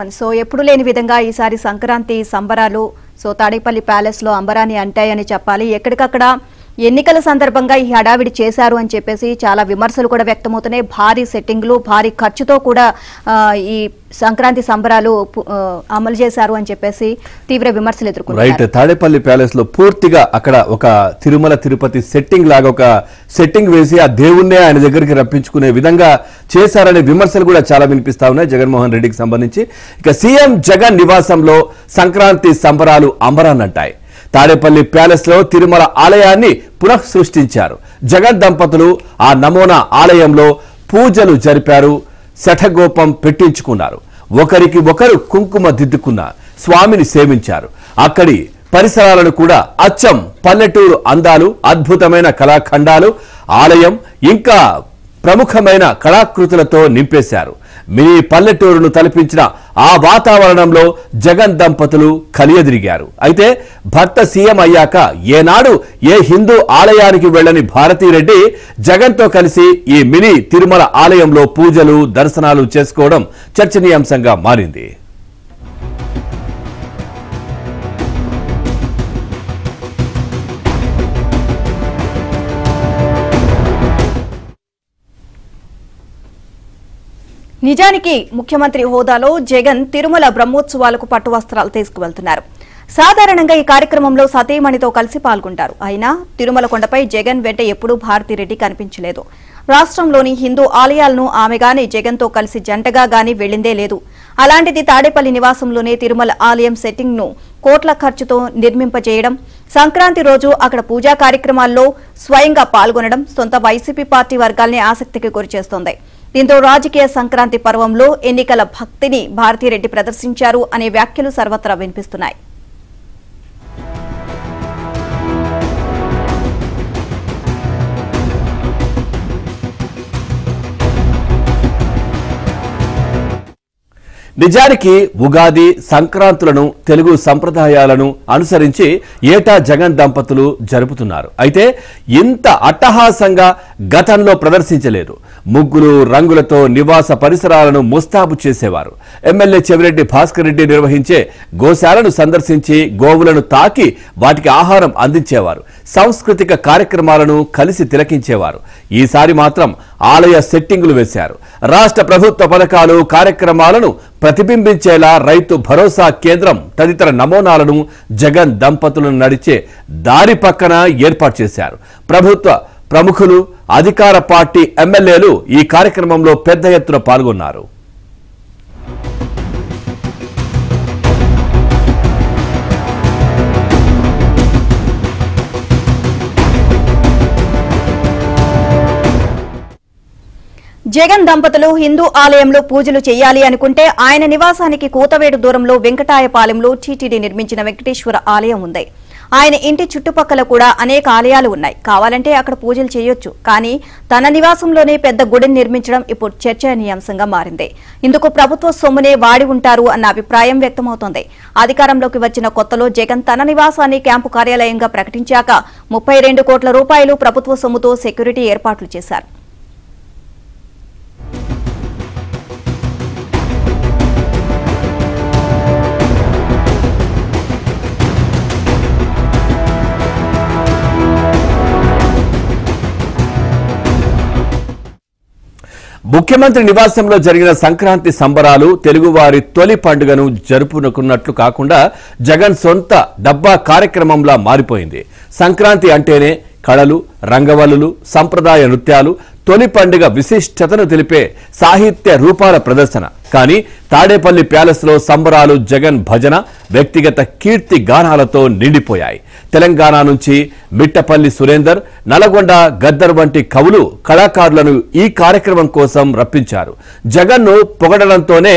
So ఎప్పుడు లేని విధంగా ఈసారి సంక్రాంతి సంబరాలు సో తాడేపల్లి ప్యాలెస్ లో అంబరాన్ని అంటాయని చెప్పాలి. ఎక్కడికక్కడ ఎన్నికల సందర్భంగా ఈ హడావిడి చేశారు అని చెప్పేసి చాలా విమర్శలు కూడా వ్యక్తమవుతున్నాయి. భారీ సెట్టింగ్లు భారీ ఖర్చుతో కూడా ఈ సంక్రాంతి సంబరాలు అమలు చేశారు అని చెప్పేసి తీవ్ర విమర్శలు ఎదుర్కొన్నారు. రైట్, తాడేపల్లి ప్యాలెస్ లో పూర్తిగా అక్కడ ఒక తిరుమల తిరుపతి సెట్టింగ్ లాగా ఒక సెట్టింగ్ వేసి ఆ దేవుణ్ణే ఆయన దగ్గరికి రప్పించుకునే విధంగా చేశారనే విమర్శలు కూడా చాలా వినిపిస్తా ఉన్నాయి జగన్మోహన్ రెడ్డికి సంబంధించి. ఇక సీఎం జగన్ నివాసంలో సంక్రాంతి సంబరాలు అంబరాన్నంటాయి. తాడేపల్లి ప్యాలెస్ లో తిరుమల ఆలయాన్ని పునః సృష్టించారు. జగన్ దంపతులు ఆ నమూనా ఆలయంలో పూజలు జరిపారు, శఠగోపం పెట్టించుకున్నారు. ఒకరికి ఒకరు కుంకుమ దిద్దుకున్న స్వామిని సేవించారు. అక్కడి పరిసరాలను కూడా అచ్చం పల్లెటూరు అందాలు, అద్భుతమైన కళాఖండాలు, ఆలయం ఇంకా ప్రముఖమైన కళాకృతులతో నింపేశారు. మినీ పల్లెటూరును తలపించిన ఆ వాతావరణంలో జగన్ దంపతులు కలియదిరిగారు. అయితే భర్త సీఎం అయ్యాక ఏనాడు ఏ హిందూ ఆలయానికి వెళ్లని భారతీరెడ్డి జగన్తో కలిసి ఈ మినీ తిరుమల ఆలయంలో పూజలు దర్శనాలు చేసుకోవడం చర్చనీయాంశంగా మారింది. నిజానికి ముఖ్యమంత్రి హోదాలో జగన్ తిరుమల బ్రహ్మోత్సవాలకు పట్టు వస్త్రాలు తీసుకువెళ్తున్నారు. సాధారణంగా ఈ కార్యక్రమంలో సతీమణితో కలిసి పాల్గొంటారు. అయినా తిరుమల కొండపై జగన్ వెంట ఎప్పుడూ భారతిరెడ్డి కనిపించలేదు. రాష్ట్రంలోని హిందూ ఆలయాలను ఆమె గాని జగన్తో కలిసి జంటగా గాని వెళ్లిందే లేదు. అలాంటిది తాడేపల్లి నివాసంలోనే తిరుమల ఆలయం సెట్టింగ్ ను కోట్ల ఖర్చుతో నిర్మింపజేయడం, సంక్రాంతి రోజు అక్కడ పూజా కార్యక్రమాల్లో స్వయంగా పాల్గొనడం సొంత వైసీపీ పార్టీ వర్గాల్ని ఆసక్తికి గురిచేస్తోంది. దీంతో రాజకీయ సంక్రాంతి పర్వంలో ఎన్నికల భక్తిని భారతిరెడ్డి ప్రదర్శించారు అనే వ్యాఖ్యలు సర్వత్రా వినిపిస్తున్నాయి. నిజానికి ఉగాది, సంక్రాంతులను తెలుగు సంప్రదాయాలను అనుసరించి ఏటా జగన్ దంపతులు జరుపుతున్నారు. అయితే ఇంత అట్టహాసంగా గతంలో ప్రదర్శించలేదు. ముగ్గులు రంగులతో నివాస పరిసరాలను ముస్తాబు చేసేవారు. ఎమ్మెల్యే చెవిరెడ్డి భాస్కర్ రెడ్డి నిర్వహించే గోశాలను సందర్శించి గోవులను తాకి వాటికి ఆహారం అందించేవారు. సాంస్కృతిక కార్యక్రమాలను కలిసి తిలకించేవారు. ఈసారి మాత్రం ఆలయ సెట్టింగులు వేశారు. రాష్ట్ర ప్రభుత్వ పథకాలు, కార్యక్రమాలను ప్రతిబింబించేలా రైతు భరోసా కేంద్రం తదితర నమూనాలను జగన్ దంపతులను నడిచే దారి పక్కన ఏర్పాటు చేశారు. ప్రభుత్వ ప్రముఖులు, అధికార పార్టీ ఎమ్మెల్యేలు ఈ కార్యక్రమంలో పెద్ద ఎత్తున పాల్గొన్నారు. జగన్ దంపతులు హిందూ ఆలయంలో పూజలు చేయాలి అనుకుంటే ఆయన నివాసానికి కూతవేడు దూరంలో వెంకటాయపాలెంలో టీటీడీ నిర్మించిన వెంకటేశ్వర ఆలయం ఉంది. ఆయన ఇంటి చుట్టుపక్కల కూడా అనేక ఆలయాలు ఉన్నాయి. కావాలంటే అక్కడ పూజలు చేయొచ్చు. కానీ తన నివాసంలోనే పెద్ద గుడిని నిర్మించడం ఇప్పుడు చర్చనీయాంశంగా మారింది. ఇందుకు ప్రభుత్వ సొమ్మునే వాడి ఉంటారు అన్న అభిప్రాయం వ్యక్తమవుతోంది. అధికారంలోకి వచ్చిన కొత్తలో జగన్ తన నివాసాన్ని క్యాంపు కార్యాలయంగా ప్రకటించాక 32 కోట్ల రూపాయలు ప్రభుత్వ సొమ్ముతో సెక్యూరిటీ ఏర్పాట్లు చేశారు. ముఖ్యమంత్రి నివాసంలో జరిగిన సంక్రాంతి సంబరాలు తెలుగువారి తొలి పండుగను జరుపుకున్నట్లు కాకుండా జగన్ సొంత డబ్బా కార్యక్రమంలా మారిపోయింది. సంక్రాంతి అంటేనే కళలు, రంగవల్లులు, సంప్రదాయ నృత్యాలు, తొలి పండుగ విశిష్టతను తెలిపే సాహిత్య రూపాల ప్రదర్శన. కానీ తాడేపల్లి ప్యాలెస్ లో సంబరాలు జగన్ భజన, వ్యక్తిగత కీర్తి గానాలతో నిండిపోయాయి. తెలంగాణ నుంచి మిట్టపల్లి సురేందర్, నల్గొండ గద్దర్ వంటి కవులు, కళాకారులను ఈ కార్యక్రమం కోసం రప్పించారు. జగన్ను పొగడడంతోనే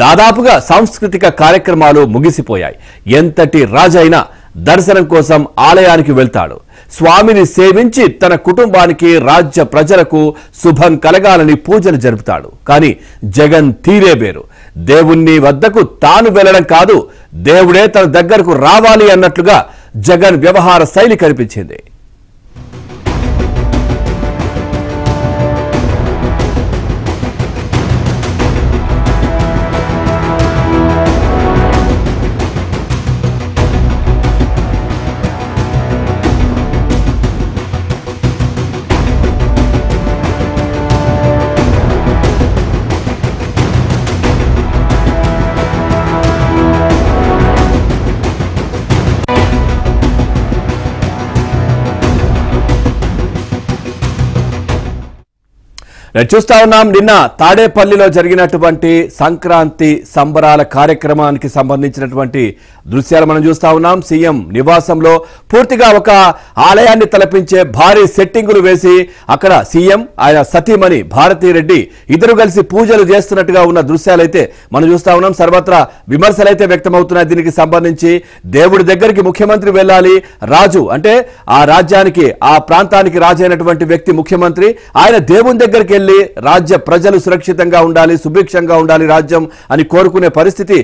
దాదాపుగా సాంస్కృతిక కార్యక్రమాలు ముగిసిపోయాయి. ఎంతటి రాజైనా దర్శనం కోసం ఆలయానికి వెళ్తాడు. స్వామిని సేవించి తన కుటుంబానికి, రాజ్య ప్రజలకు శుభం కలగాలని పూజలు జరుపుతాడు. కానీ జగన్ తీరే వేరు. దేవుణ్ణి వద్దకు తాను వెళ్లడం కాదు, దేవుడే తన దగ్గరకు రావాలి అన్నట్లుగా జగన్ వ్యవహార శైలి కనిపించింది. చూస్తా ఉన్నాం నిన్న తాడేపల్లిలో జరిగినటువంటి సంక్రాంతి సంబరాల కార్యక్రమానికి సంబంధించినటువంటి దృశ్యాలు మనం చూస్తా ఉన్నాం. సీఎం నివాసంలో పూర్తిగా ఒక ఆలయాన్ని తలపించే భారీ సెట్టింగులు వేసి అక్కడ సీఎం ఆయన సతీమణి భారతీరెడ్డి ఇద్దరు కలిసి పూజలు చేస్తున్నట్టుగా ఉన్న దృశ్యాలైతే మనం చూస్తా ఉన్నాం. సర్వత్రా విమర్శలైతే వ్యక్తమవుతున్నాయి. దీనికి సంబంధించి దేవుడి దగ్గరికి ముఖ్యమంత్రి వెళ్ళాలి, రాజు అంటే ఆ రాజ్యానికి ఆ ప్రాంతానికి రాజు అయినటువంటి వ్యక్తి ముఖ్యమంత్రి, ఆయన దేవుని దగ్గరికి వెళ్ళి రాజ్య ప్రజలు సురక్షితంగా ఉండాలి, సుభిక్షంగా ఉండాలి రాజ్యం అని కోరుకునే పరిస్థితి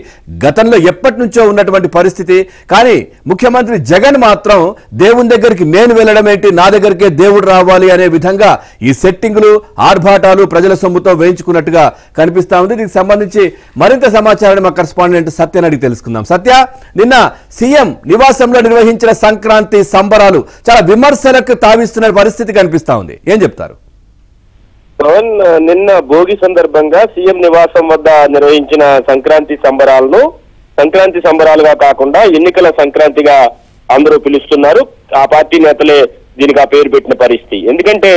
గతంలో ఎప్పటి నుంచో ఉన్నటువంటి పరిస్థితి. కానీ ముఖ్యమంత్రి జగన్ మాత్రం దేవుని దగ్గరికి నేను వెళ్ళడం ఏంటి, నా దగ్గరికే దేవుడు రావాలి అనే విధంగా ఈ సెట్టింగులు ఆర్భాటాలు ప్రజల సొమ్ముతో వేయించుకున్నట్టుగా కనిపిస్తా ఉంది. దీనికి సంబంధించి మరింత సమాచారాన్ని మా కరెస్పాండెంట్ సత్యని అడిగి తెలుసుకుందాం. సత్య, నిన్న సీఎం నివాసంలో నిర్వహించిన సంక్రాంతి సంబరాలు చాలా విమర్శలకు తావిస్తున్న పరిస్థితి కనిపిస్తా ఉంది, ఏం చెప్తారు? పవన్, నిన్న భోగి సందర్భంగా సీఎం నివాసం వద్ద నిర్వహించిన సంక్రాంతి సంబరాలను సంక్రాంతి సంబరాలుగా కాకుండా ఎన్నికల సంక్రాంతిగా అందరూ పిలుస్తున్నారు. ఆ పార్టీ నేతలే దీనికి ఆ పేరు పెట్టిన పరిస్థితి. ఎందుకంటే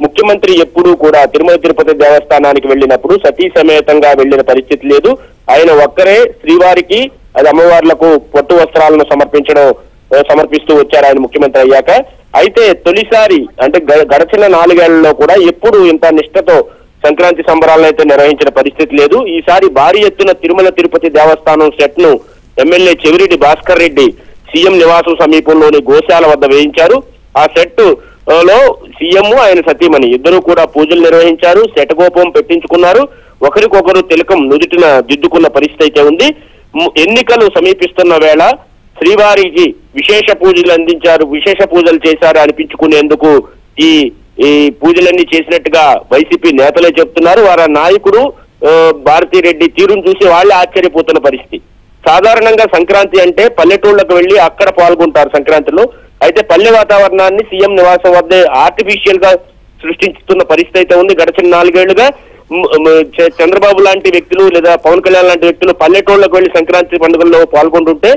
ముఖ్యమంత్రి ఎప్పుడూ కూడా తిరుమల తిరుపతి దేవస్థానానికి వెళ్ళినప్పుడు సతీ సమేతంగా వెళ్లిన పరిస్థితి లేదు. ఆయన ఒక్కరే శ్రీవారికి అది అమ్మవార్లకు పట్టు వస్త్రాలను సమర్పిస్తూ వచ్చారు ఆయన ముఖ్యమంత్రి అయ్యాక. అయితే తొలిసారి అంటే గడచిన 4 ఏళ్లలో కూడా ఎప్పుడు ఇంత నిష్ఠతో సంక్రాంతి సంబరాలను అయితే నిర్వహించిన పరిస్థితి లేదు. ఈసారి భారీ ఎత్తున తిరుమల తిరుపతి దేవస్థానం సెట్ ను ఎమ్మెల్యే చెవిరెడ్డి భాస్కర్ రెడ్డి సీఎం నివాసం సమీపంలోని గోశాల వద్ద వేయించారు. ఆ సెట్ లో సీఎం ఆయన సతీమణి ఇద్దరు కూడా పూజలు నిర్వహించారు, శటగోపం పెట్టించుకున్నారు, ఒకరికొకరు తిలకం నుదుటిన దిద్దుకున్న పరిస్థితి అయితే ఉంది. ఎన్నికలు సమీపిస్తున్న వేళ శ్రీవారికి విశేష పూజలు అందించారు, విశేష పూజలు చేశారు అనిపించుకునేందుకు ఈ పూజలన్నీ చేసినట్టుగా వైసీపీ నేతలే చెప్తున్నారు. వారి నాయకుడు భారతీరెడ్డి తీరును చూసి వాళ్ళే ఆశ్చర్యపోతున్న పరిస్థితి. సాధారణంగా సంక్రాంతి అంటే పల్లెటూళ్లకు వెళ్లి అక్కడ పాల్గొంటారు సంక్రాంతిలో. అయితే పల్లె వాతావరణాన్ని సీఎం నివాసం వద్దే ఆర్టిఫిషియల్ గా సృష్టిస్తున్న పరిస్థితి అయితే ఉంది. గడిచిన 4 ఏళ్లుగా చంద్రబాబు లాంటి వ్యక్తులు లేదా పవన్ కళ్యాణ్ లాంటి వ్యక్తులు పల్లెటూళ్లకు వెళ్లి సంక్రాంతి పండుగల్లో పాల్గొంటుంటే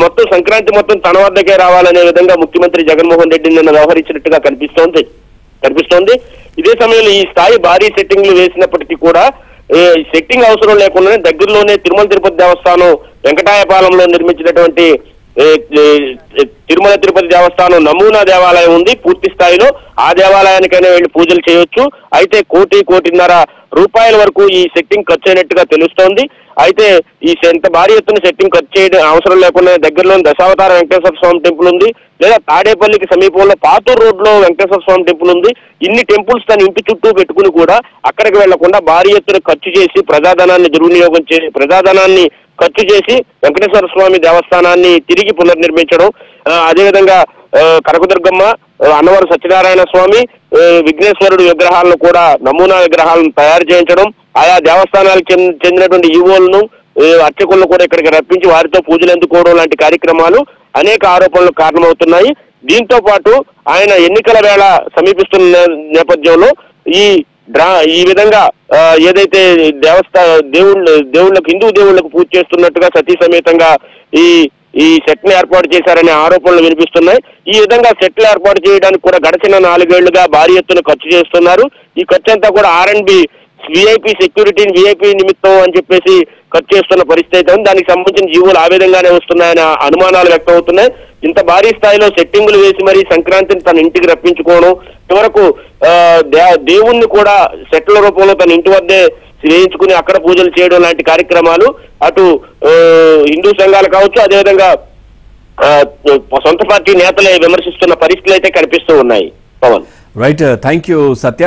మొత్తం సంక్రాంతి మొత్తం తన వద్దకే రావాలనే విధంగా ముఖ్యమంత్రి జగన్మోహన్ రెడ్డి నిన్న వ్యవహరించినట్టుగా కనిపిస్తోంది. ఇదే సమయంలో ఈ స్థాయి భారీ సెట్టింగ్లు వేసినప్పటికీ కూడా సెట్టింగ్ అవసరం లేకుండానే దగ్గరలోనే తిరుమల తిరుపతి దేవస్థానం వెంకటాయపాలెంలో నిర్మించినటువంటి తిరుమల తిరుపతి దేవస్థానం నమూనా దేవాలయం ఉంది. పూర్తి స్థాయిలో ఆ దేవాలయానికైనా వెళ్లి పూజలు చేయొచ్చు. అయితే 1.5 రూపాయల వరకు ఈ సెట్టింగ్ ఖర్చు అయినట్టుగా తెలుస్తోంది. అయితే ఈ ఎంత భారీ ఎత్తున సెట్టింగ్ ఖర్చు చేయడం అవసరం లేకుండా దగ్గరలోని దశావతార వెంకటేశ్వర స్వామి టెంపుల్ ఉంది, లేదా తాడేపల్లికి సమీపంలో పాతూరు రోడ్ లో వెంకటేశ్వర స్వామి టెంపుల్ ఉంది. ఇన్ని టెంపుల్స్ తన ఇంటి చుట్టూ పెట్టుకుని కూడా అక్కడికి వెళ్లకుండా భారీ ఎత్తున ఖర్చు చేసి ప్రజాధనాన్ని ఖర్చు చేసి వెంకటేశ్వర స్వామి దేవస్థానాన్ని తిరిగి పునర్నిర్మించడం, అదేవిధంగా కనకదుర్గమ్మ, అన్నవరం సత్యనారాయణ స్వామి, విఘ్నేశ్వరుడు విగ్రహాలను కూడా నమూనా విగ్రహాలను తయారు చేయించడం, ఆయా దేవస్థానాలకు చెందినటువంటి ఈవోలను అర్చకులను కూడా ఇక్కడికి రప్పించి వారితో పూజలు అందుకోవడం లాంటి కార్యక్రమాలు అనేక ఆరోపణలకు కారణమవుతున్నాయి. దీంతో పాటు ఆయన ఎన్నికల వేళ సమీపిస్తున్న నేపథ్యంలో ఈ విధంగా ఏదైతే దేవుళ్ళకు హిందూ దేవుళ్లకు పూజ చేస్తున్నట్టుగా సతీ సమేతంగా ఈ సెట్ ని ఏర్పాటు చేశారనే ఆరోపణలు వినిపిస్తున్నాయి. ఈ విధంగా సెట్లు ఏర్పాటు చేయడానికి కూడా గడిచిన 4 ఏళ్లుగా భారీ ఎత్తున ఖర్చు చేస్తున్నారు. ఈ ఖర్చు అంతా కూడా R&B విఐపి సెక్యూరిటీని విఐపి నిమిత్తం అని చెప్పేసి ఖర్చు చేస్తున్న పరిస్థితి అయితే ఉంది. దానికి సంబంధించిన జీవోలు ఆ విధంగానే వస్తున్నాయనే అనుమానాలు వ్యక్తం అవుతున్నాయి. ఇంత భారీ స్థాయిలో సెట్టింగులు వేసి మరీ సంక్రాంతిని తన ఇంటికి రప్పించుకోవడం, చివరకు దేవుణ్ణి కూడా సెట్ల రూపంలో తన ఇంటి వద్దే వేయించుకుని అక్కడ పూజలు చేయడం లాంటి కార్యక్రమాలు అటు హిందూ సంఘాలు కావచ్చు, అదేవిధంగా సొంత పార్టీ నేతలే విమర్శిస్తున్న పరిస్థితులు అయితే కనిపిస్తూ ఉన్నాయి. Pawan, right, thank you Satya.